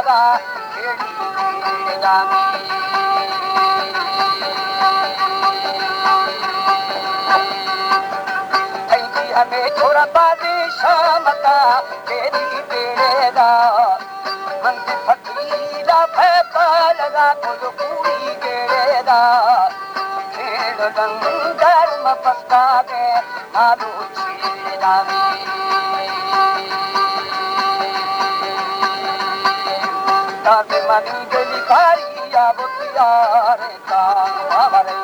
पालगा खेड़ी जामी हमें छोरा बाजी शामता तेरी बेड़ेगा मंदी फकीरा पालगा कुल पूरी गेड़ेगा खेड़ गंगर मपस्का के नालू छीड़ामी ताते मनी गली कारिया बुतिया रे हमारे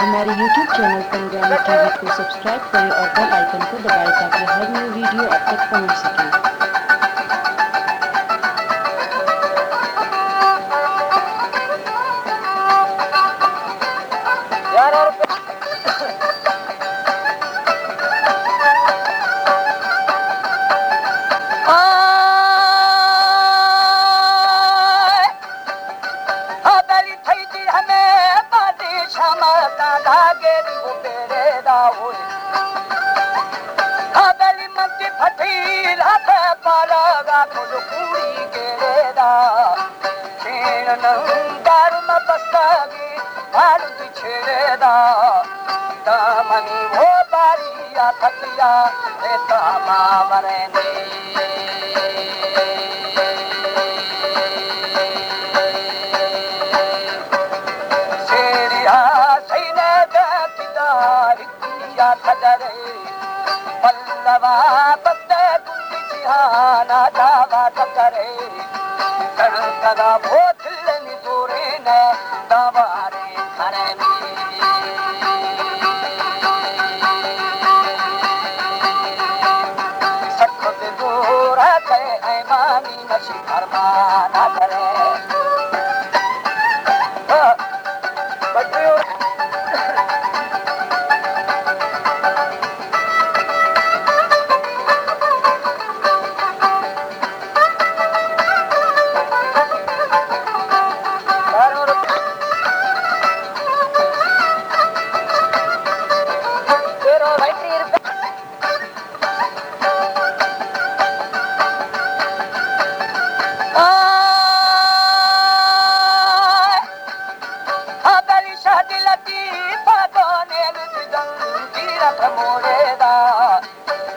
हमारे YouTube चैनल पंजाबी टीवी को सब्सक्राइब करें और बेल आइकन को दबाएं ताकि हर न्यू वीडियो आप तक पहुंच सके। मनी वो बारिया थकिया मावरने शेरिया सैने दातिदारी किया थजरे पल्लवा बद्दे गुंडी चिहाना दावा तकरे कदा बोतल निजोरे ने दावारे खरनी ना करे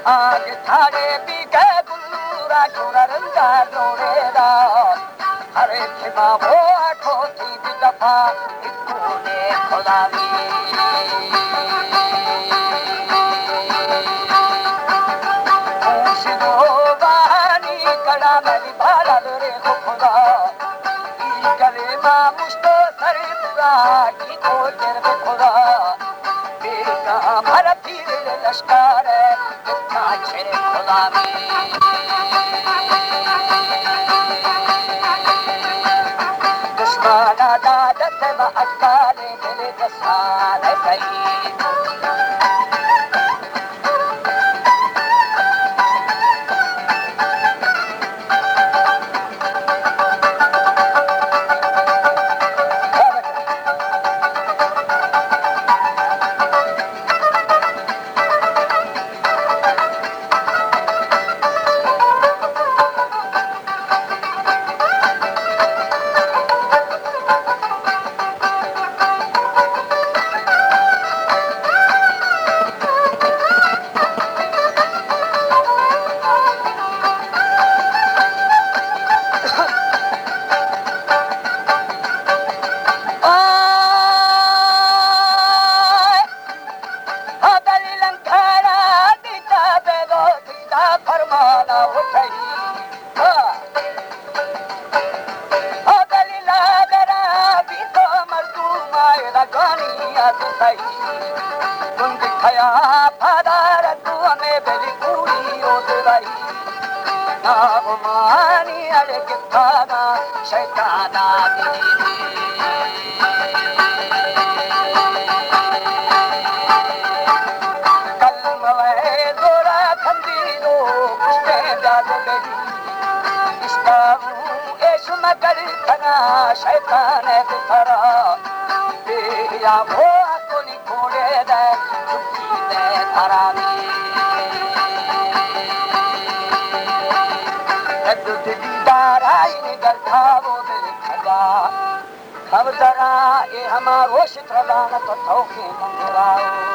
आज थारे भी गए गुल्लूरा छोरा जोड़ेगा हरे खिमा वो आठो थी दफा इनको ने खुदावी दो बहानी कड़ा मेरी भाला रे खुदा गले मा मुस्तो सर पूरा की को तेरे खुदा बेका भर फिर लश्कर छेरे खुदा में दुश्मना दादत अटकाले दिले दसाल सही शैतान दिखरा या वो कोनी कोड़े दे चुकी दे धरानी लुट दीदार आईने गर्धावो मेरे खदा खब जरा ये हमारो शित्रदान तो थोके मंगवाओ